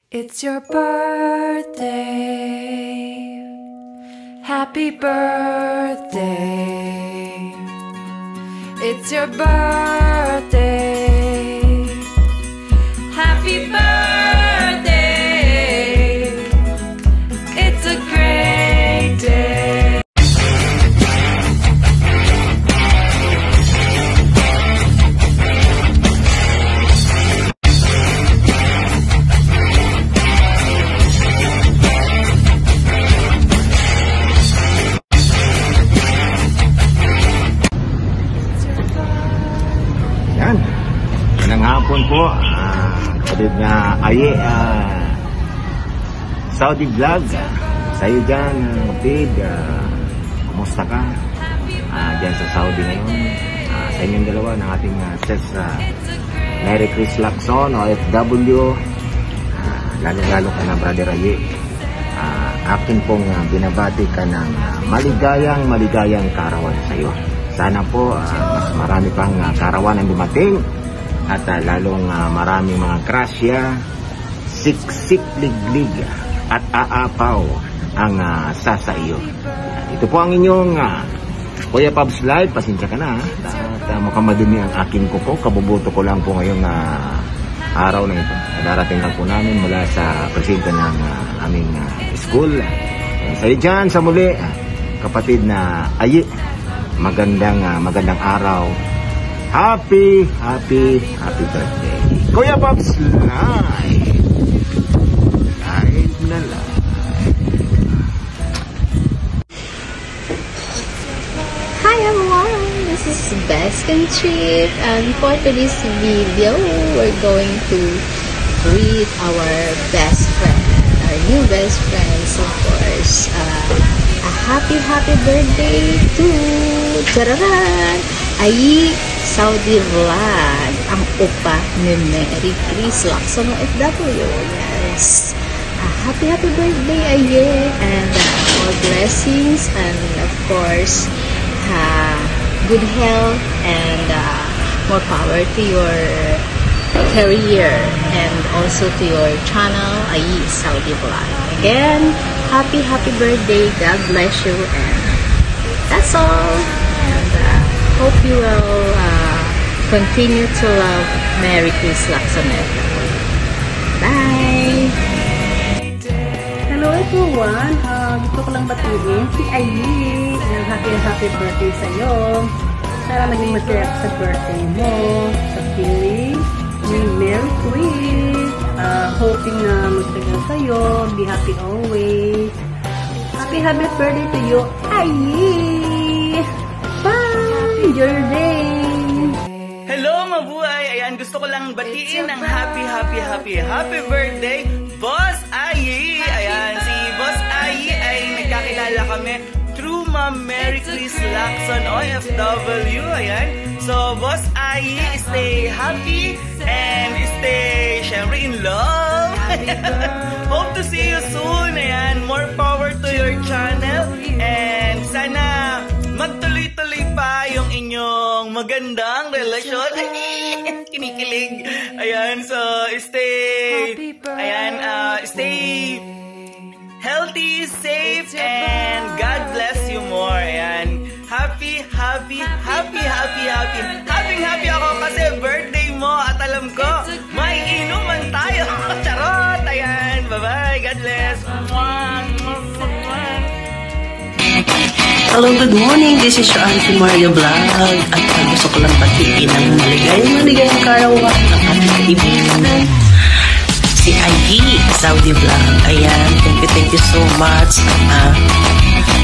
It's your birthday. Happy birthday. It's your birthday. Happy birthday. It's a great day. Yan. Magandang hapon po. Kapatid nga Aye, Saudi Vlog. Sa'yo dyan, kapatid. Kumusta ka? Dyan sa Saudi ngayon. Sa inyong dalawa ng ating sis Mary Chris Lacson, OFW. Lalo-lalo ka na, Brother Aye. Akin pong binabati ka ng maligayang karawan sa'yo. Sana po mas marami pang karawan ang dumating at lalong maraming mga krasya, siksik, liglig at aapaw ang sasa iyo. Ito po ang inyong Kuya Pabs Live. Pasensya ka na at mukhang madumi ang aking kuko. Kabubuto ko lang po ngayong araw na ito. Darating lang po namin mula sa presinto ng aming school. Sa'yo dyan sa muli, kapatid na Aye, magandang araw. Happy birthday. Kuya Pops Live. Live na live. Hi everyone, this is Baskin Trip, and for today's video, we're going to greet our best friend, our new best friends, of course. A happy birthday to Chararan! Aye, Saudi Vlog, ang upa ni Mary Chris Lacson OFW. Yes. A happy birthday, Aye, and more blessings, and of course, good health, and more power to your career, and also to your channel, Aye Saudi Vlog. Again, happy birthday. God bless you, and that's all. And hope you will continue to love Mary Chris Lacson. Bye. Hello everyone. Gusto ko lang batiin si Aye. Happy birthday sa'yo. Sana maging masaya sa birthday mo. Sa feeling ni Mary Chris. Hoping na magtagal sa'yo. Be happy always. Happy birthday to you, Aye! Bye! Enjoy your day! Hello mabuhay! Ayan, gusto ko lang batiin ng happy birthday, Boss Aye! Ayan, si Boss Aye ay nagkakilala kami through Ma'am Mary Chris Lacson OFW. Ayan, so Boss Aye, stay happy and stay, syempre, in love. Hope to see you soon. Ayan, more power to your channel, and sana magtuloy-tuloy pa yung inyong magandang relasyon. Ay, kinikilig. Ayan, so stay healthy, safe, and God bless you more. Ayan, happy ako kasi birthday mo at alam ko may inuman tayo. Charot. Ayan, bye-bye. God bless. Hello, good morning. This is your Auntie Maria Vlog. At gusto ko lang batiin ang maligayang karawan ng ating kaibigan, si Aye Saudi Vlog. Ayan, thank you so much.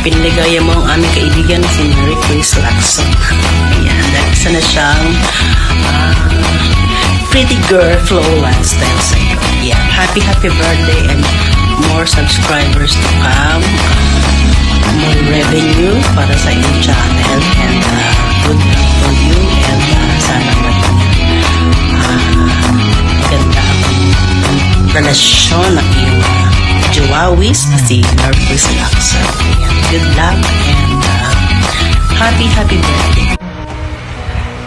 Piniligaya mo ang aming kaibigan, si Mary Chris Lacson. Ayan, dahil isa na siyang pretty girl flow lifestyle sa'yo. Ayan, happy birthday, and more subscribers to come. More revenue para sa iyong channel, and good luck for you, and sana ganda ang relasyon ng iyong Jawawis si Mary Chris Lacson. Good luck, and happy birthday.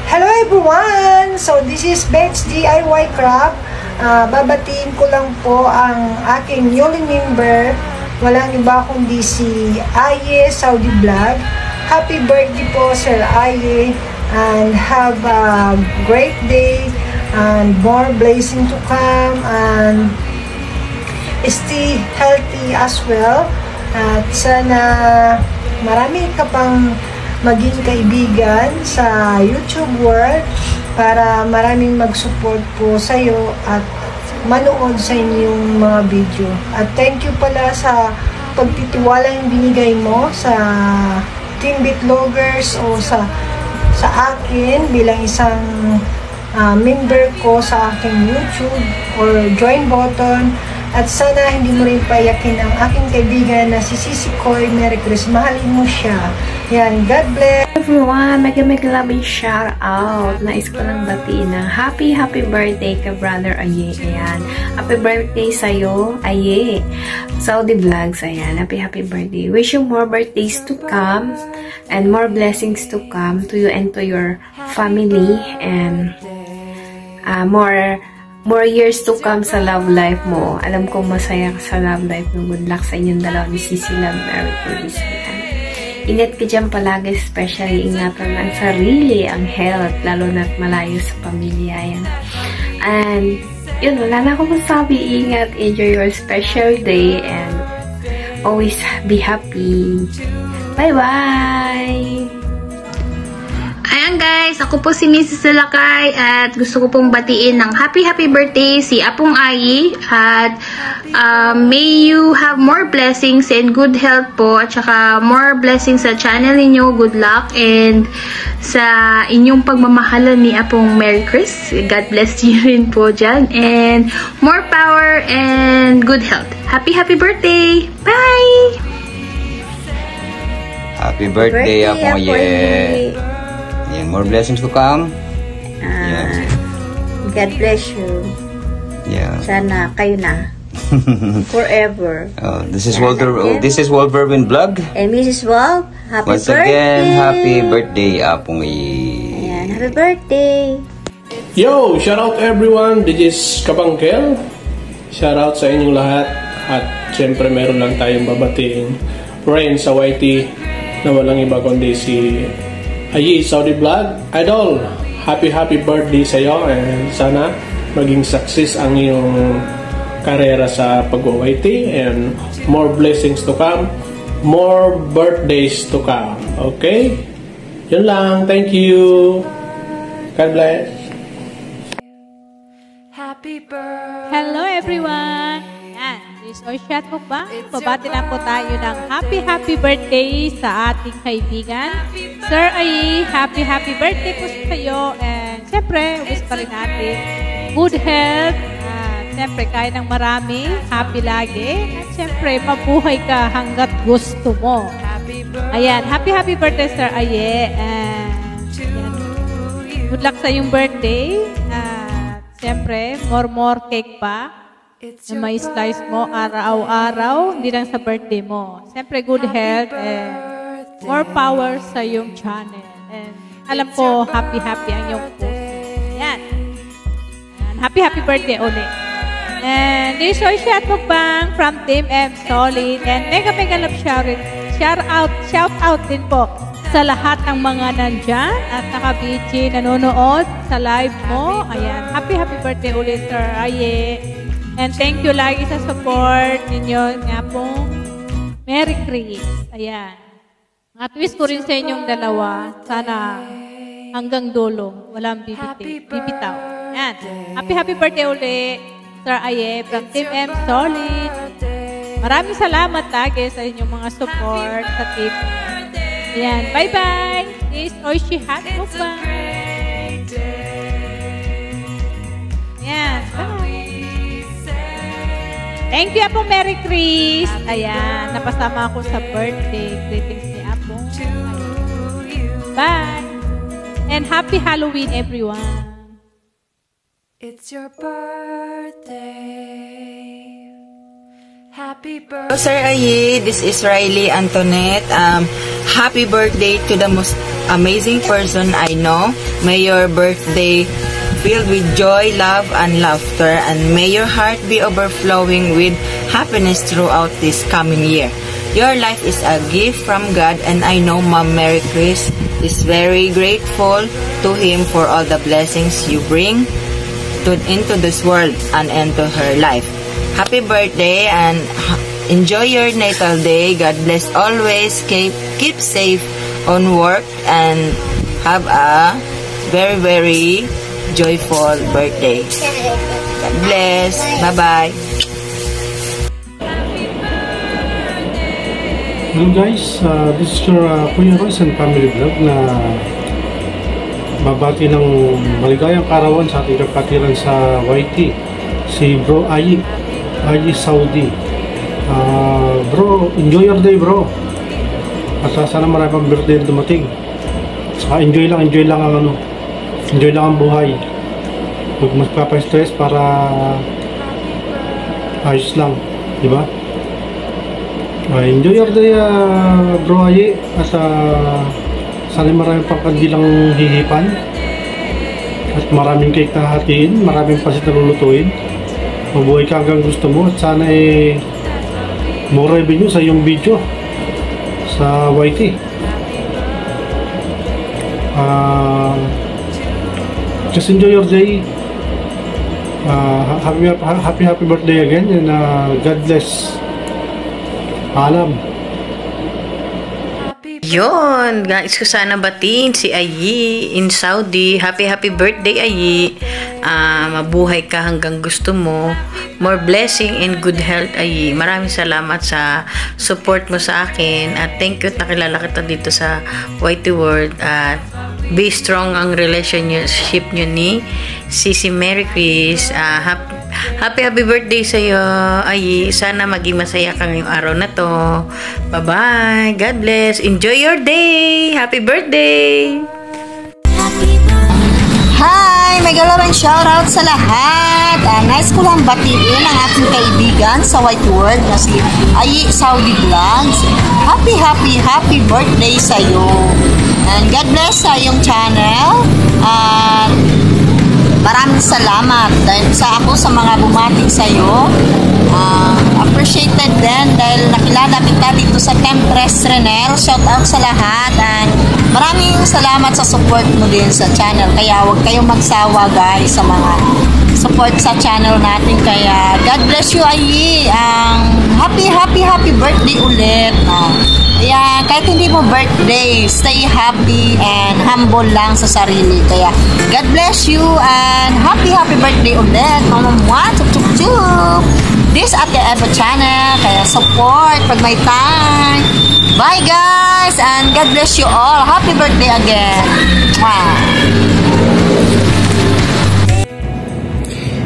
Hello everyone! So this is Bet's DIY Craft. babatiin ko lang po ang aking newly member. Walang iba kundi si Aye Saudi Vlog. Happy birthday po, Sir Aye, and have a great day and more blessing to come, and stay healthy as well. At sana marami ka pang maging kaibigan sa YouTube world para maraming mag-support po sa iyo at manood sa inyong mga video. At thank you pala sa pagtitiwala yung binigay mo sa Team Bitlogers o sa akin bilang isang member ko sa aking YouTube or join button. At sana hindi mo rin payakin ang aking kaibigan na si Sisi Koy. Merry Christmas. Mahalin mo siya. Yan. God bless. Everyone, mega loving shout out. Nais ko lang batiin ng happy birthday ka, Brother Aye. Ayan. Happy birthday sa'yo, Aye. Saudi Vlogs, ayan. Happy birthday. Wish you more birthdays to come and more blessings to come to you and to your family, and more years to come sa love life mo. Alam kong masaya ka sa love life mo. Good luck sa inyong dalawa ni Sisi Love. Merry Christmas. Ingat ka dyan palagi, especially ingatan ang sarili, ang health, lalo na't malayo sa pamilya. Yan. And, yun, wala na akong masabi. Ingat, enjoy your special day, and always be happy. Bye-bye! Ayan guys, ako po si Mrs. Salakay at gusto ko pong batiin ng happy birthday si Apong Aye, at may you have more blessings and good health po, at saka more blessings sa channel ninyo. Good luck and sa inyong pagmamahalan ni Apong Merry Chris. God bless you rin po dyan, and more power and good health. Happy birthday! Bye! Happy birthday, Apong Aye. Yeah, more blessings to come. Yeah. God bless you. Yeah. Sana kayo na. Forever. Oh, this is Walter Verwin Vlog. And Mrs. Wal, happy Once birthday. again, happy birthday, Apong Aye. Ayan, happy birthday. Yo, shout out everyone. This is Kabangkel. Shout out sa inyong lahat. At syempre meron lang tayong babating Rain sa YT na walang iba kundi si Aye Saudi Vlog. Idol, happy birthday sa iyo, and sana maging success ang iyong karera sa pag-YT, and more blessings to come, more birthdays to come. Okay? Yun lang. Thank you. God bless. Happy birthday. Hello everyone! Yan, this is Oishat Mukbang. Pabati lang po tayo ng happy birthday sa ating kaibigan. Sir Aye, happy birthday po sa iyo. And syempre, wish pa rin natin good health. Syempre, kaya ng marami. Happy lagi. At syempre, mabuhay ka hanggat gusto mo. Ayan, happy birthday, Sir Aye. And good luck sa iyong birthday. Siyempre, more cake pa na may slice mo araw-araw, hindi lang sa birthday mo. Siyempre, good health and more power sa iyong channel. And alam ko, happy ang iyong puso. Yan. Happy birthday ulit. And this is Oishat Mukbang from Team M Solid. And mega love shout out din po sa lahat ng mga nandyan at naka-BG nanonood sa live mo. Ayan. Happy birthday ulit, Sir Aye. And thank you lagi sa support ninyo nga pong Merry Chris. Ayan. At wish ko rin sa inyong dalawa, sana hanggang dulo, walang bibitaw. Ayan. Happy birthday ulit, Sir Aye, from Team M Solid. Maraming salamat lagi sa inyong mga support sa team. Ayan, bye-bye! This is Oishat Mukbang. Ayan, bye! Thank you, Apong Merry Chris! Ayan, napasama ako sa birthday. Greetings ni Apong. Bye! And happy Halloween, everyone! It's your birthday. Happy birthday. Hello, Sir Aye. This is Riley Antoinette. Happy birthday to the most amazing person I know. May your birthday filled with joy, love, and laughter, and may your heart be overflowing with happiness throughout this coming year. Your life is a gift from God, and I know Mom Mary Chris is very grateful to Him for all the blessings you bring into this world and into her life. Happy birthday and enjoy your natal day. God bless always. Keep safe on work and have a very, very joyful birthday. God bless. Bye-bye. Hello guys, this is your Kuya Royce and Family Vlog na babati ng maligayang karawan sa ating kapatiran sa YT, si Bro Ayi Saudi. Bro, enjoy your day bro. At sana marami pang birthday na dumating. Saka enjoy lang ang enjoy lang ang buhay. Huwag magpapa-stress para ayos lang, di ba? Enjoy your day, Bro Ayi, at sana maraming pang kandilang hihipan at maraming cake na hatiin, maraming pasit na lulutuin. Mabuhay ka hanggang gusto mo at sana more revenue sa iyong video sa YT. Just enjoy your day. Happy birthday again, and God bless. Alam. Yon, guys, ko sana batiin si Ayi in Saudi. Happy birthday, Ayi. Mabuhay ka hanggang gusto mo. More blessing and good health, Ayi. Maraming salamat sa support mo sa akin. At thank you, nakilala kita dito sa YT World. At be strong ang relationship nyo ni Sisi Mary Chris. Happy birthday sa iyo, Ayi. Sana maging masaya ka ngayong araw na to. Bye-bye. God bless. Enjoy your day. Happy birthday. Hi! May galawang shoutout sa lahat. Nice ko lang batiin ang aking kaibigan sa White World na si Ayi Saudi Vlogs. Happy birthday sa iyo. And God bless sa iyong channel. Maraming salamat dahil sa mga bumati sa iyo. Appreciated din dahil nakilala kita dito sa Tempres Renel. Shout out sa lahat, and maraming salamat sa support mo din sa channel. Kaya huwag kayong magsawa guys sa mga support sa channel natin. Kaya God bless you, Ayi. Happy birthday ulit. Kaya kahit hindi mo birthday, stay happy and humble lang sa sarili. Kaya God bless you and happy birthday ulit. Mamamwa, chup. This Ate Eva channel. Kaya support pag may time. Bye guys and God bless you all. Happy birthday again.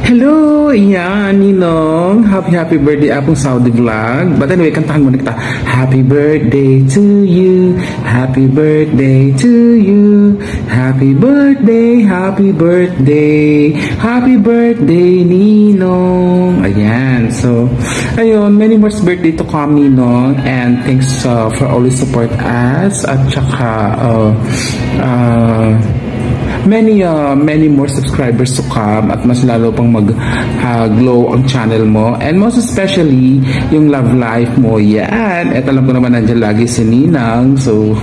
Hello! Ayan, Ninong. Happy birthday apong Saudi Vlog. But anyway, kantahan mo na kita. Happy birthday to you. Happy birthday to you. Happy birthday. Happy birthday. Happy birthday, Ninong. Ayan. So, ayun, many more birthday to come, Ninong. And thanks for always support us. At saka, many more subscribers to come at mas lalo pang mag-glow ang channel mo, and most especially yung love life mo. Yan, at alam ko naman nandiyan lagi si Ninang, so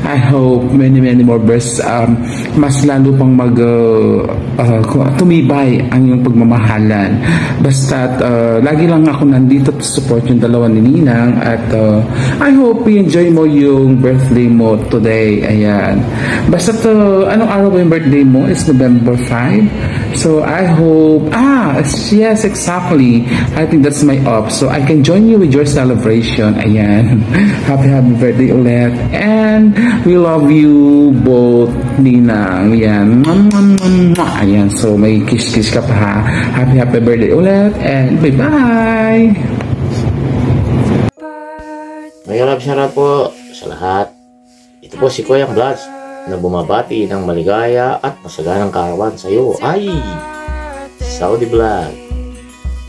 I hope many more births, mas lalo pang tumibay ang yung pagmamahalan. Basta lagi lang ako nandito to support yung dalawa ni Ninang, at I hope you enjoy mo yung birthday mo today. Ayan, basta anong araw ba yung birthday mo? Is November 5. So I hope, yes, exactly. I think that's my off. So I can join you with your celebration. Ayan. Happy birthday ulit. And we love you both, Ninang. Ayan. Ayan. So may kiss ka pa ha. Happy birthday ulit. And bye-bye. May shoutout po sa lahat. Ito po si Kuya Vlogs na bumabati ng maligaya at masaganang karawan sa iyo, ay Saudi Vlog.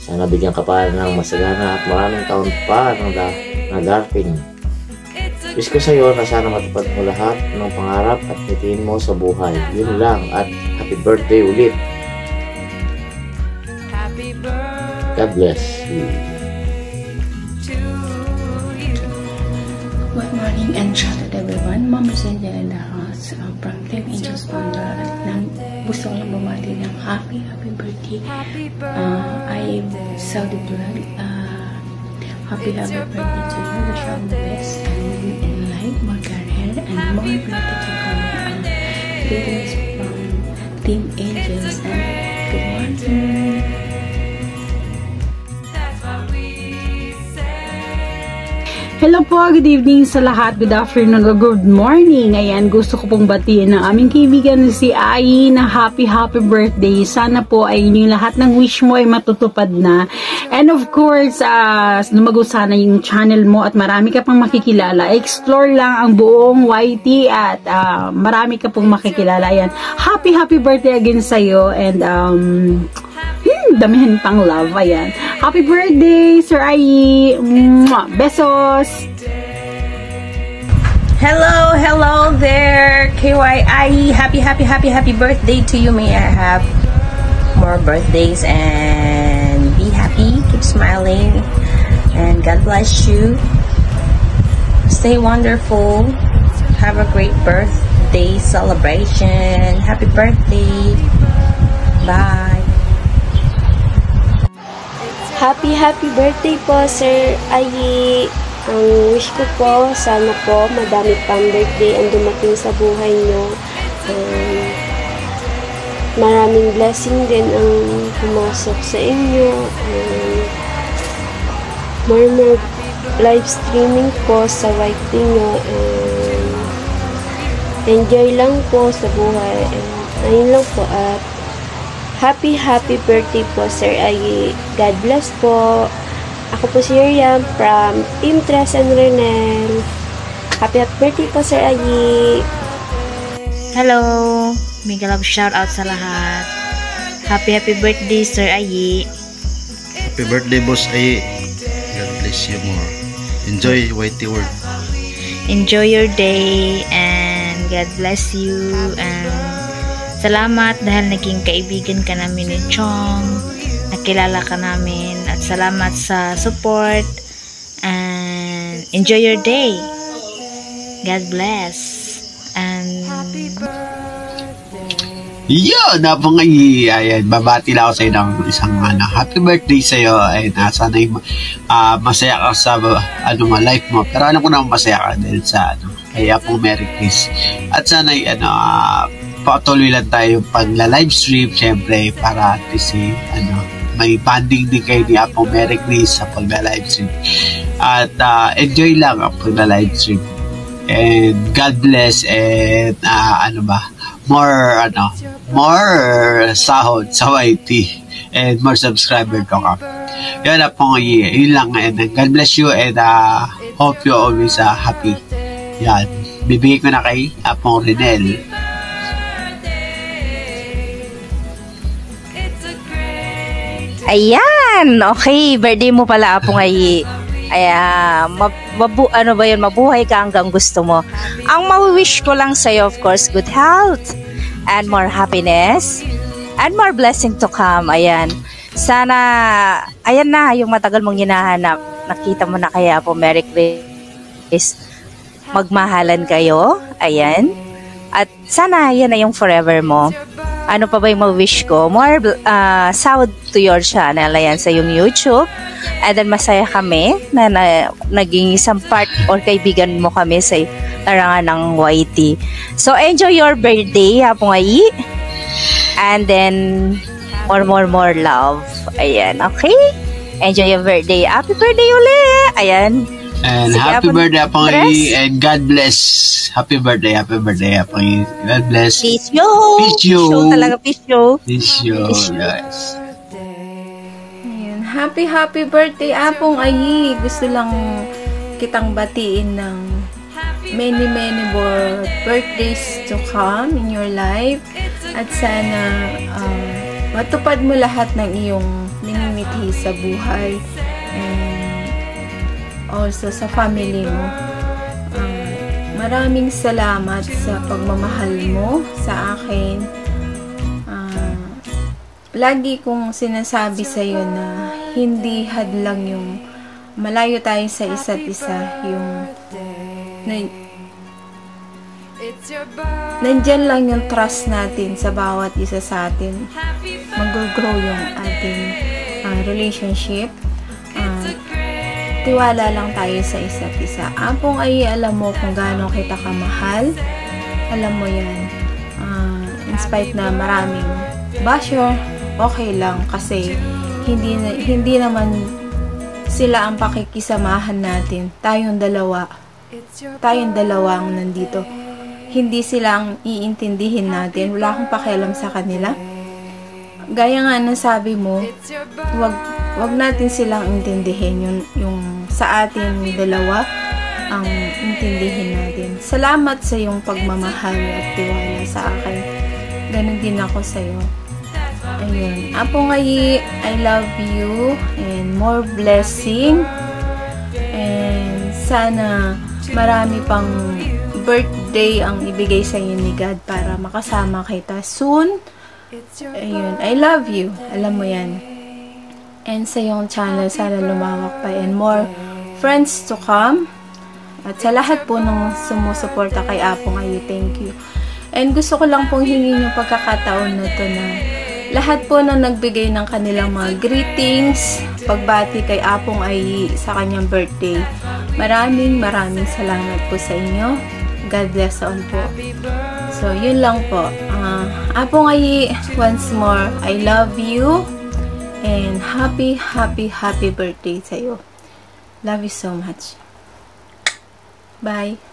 Sana bigyan ka pa ng masagana at maraming taon pa na darating. Wish ko sa iyo na sana matupad mo lahat ng pangarap at nitiin mo sa buhay. Yun lang, at happy birthday ulit. God bless. Good morning and shout out everyone. Mama Cynthia in the house from Team Angels Wonder. Gusto ko lang bumati ng happy birthday. I Saudi Vlog. Happy birthday to you. Wish you all the best in life, more career, and more birthday to come. Greetings from Team Angels and good morning. Hello po, good evening sa lahat, good afternoon, good morning. Ayan, gusto ko pong batiin ng aming kaibigan si Ai na happy birthday. Sana po ay yung lahat ng wish mo ay matutupad na. And of course, lumago sana yung channel mo at marami ka pang makikilala. Explore lang ang buong YT at marami ka pong makikilala. Ayan, happy birthday again sa'yo and damihan pang love. Ayan. Happy birthday, Sir Ai. Besos. Hello there, KYI. Happy birthday to you. May I have more birthdays and be happy, keep smiling, and God bless you. Stay wonderful. Have a great birthday celebration. Happy birthday. Bye. Happy birthday po, Sir Ai. Ang wish ko po, sana po madami pang birthday ang dumating sa buhay nyo. Maraming blessing din ang pumasok sa inyo. More live streaming po sa YT nyo. Enjoy lang po sa buhay. Ayun lang po at happy birthday po, Sir Ai. God bless po. Ako po si Yuriam from Team Tres and Renel. Happy birthday po, Sir Ai. Hello. Mega love shout out sa lahat. Happy birthday, Sir Ai. Happy birthday, Boss Ai. God bless you more. Enjoy YT World. Enjoy your day and God bless you and salamat dahil naging kaibigan ka namin ni Chong, nakilala ka namin at salamat sa support and enjoy your day. God bless and yun, napangay. Ayan, babati lang ako sa ng isang happy birthday sa iyo and sana'y masaya ka sa life mo, pero alam ko naman masaya ka dahil sa kaya po Merry Chris at sana'y patuloy lang tayo pagla-live stream, syempre, para at least may banding din kayo ni Apong Merry Chris sa pagla-live stream. At enjoy lang ang pagla-live stream. And God bless and more sahod sa YT and more subscriber to ka. Yan Apong yun lang. And God bless you and hope you always happy. Yan. Bibigay ko na kay Apong Renel. Ayan, okay, birthday mo pala Apong Ai. Ayan, mabuhay ka hanggang gusto mo. Ang ma-wish ko lang sa'yo, of course, good health and more happiness and more blessing to come. Ayan, sana, ayan na, yung matagal mong hinahanap. Nakita mo na kaya po, Merry Chris. Magmahalan kayo, ayan. At sana, yan na yung forever mo. Ano pa ba yung ma-wish ko? More sahod to your channel. Ayan, sa yung YouTube. And then, masaya kami na naging isang part or kaibigan mo kami sa larangan ng YT. So, enjoy your birthday, Apong Ai. And then, more love. Ayan, okay? Enjoy your birthday. Happy birthday ulit! Ayan. And sige, happy birthday, Apong Ai, and God bless. Happy birthday, Apong Ai. God bless. Peace you. Talaga, peace you. Yes. Happy birthday, Apong Ai. Gusto lang kitang batiin ng many more birthdays to come in your life. At sana matupad mo lahat ng iyong minimithi sa buhay. Also sa family mo. Maraming salamat sa pagmamahal mo sa akin. Lagi kong sinasabi sa iyo na hindi hadlang yung malayo tayo sa isa't isa, yung nandyan lang yung trust natin sa bawat isa sa atin. Mag-grow yung ating relationship. Tiwala lang tayo sa isa't isa. Apong ay alam mo kung gaano kita kamahal. Alam mo yan. In spite na maraming basher, okay lang kasi hindi naman sila ang pakikisamahan natin. Tayong dalawa ang nandito. Hindi silang iintindihin natin. Wala akong pakialam sa kanila. Gaya nga na sabi mo, wag natin silang intindihin. Yung sa atin dalawa ang intindihin natin. Salamat sa iyong pagmamahal at tiwala sa akin. Ganon din ako sa iyo. Ayun. Apo ngayi, I love you and more blessing. And sana marami pang birthday ang ibigay sa iyo ni God para makasama kita soon. Ayun. I love you. Alam mo yan. And sa iyong channel, sana lumawak pa and more friends to come. At sa lahat po ng sumusuporta kay Apong Ayi, thank you. And gusto ko lang pong hingin yung pagkakataon na to na lahat po na nagbigay ng kanilang mga greetings, pagbati kay Apong Ayi sa kanyang birthday. Maraming salamat po sa inyo. God bless all po. So, yun lang po. Apong Ayi, once more, I love you. And happy birthday sa iyo. Love you so much. Bye.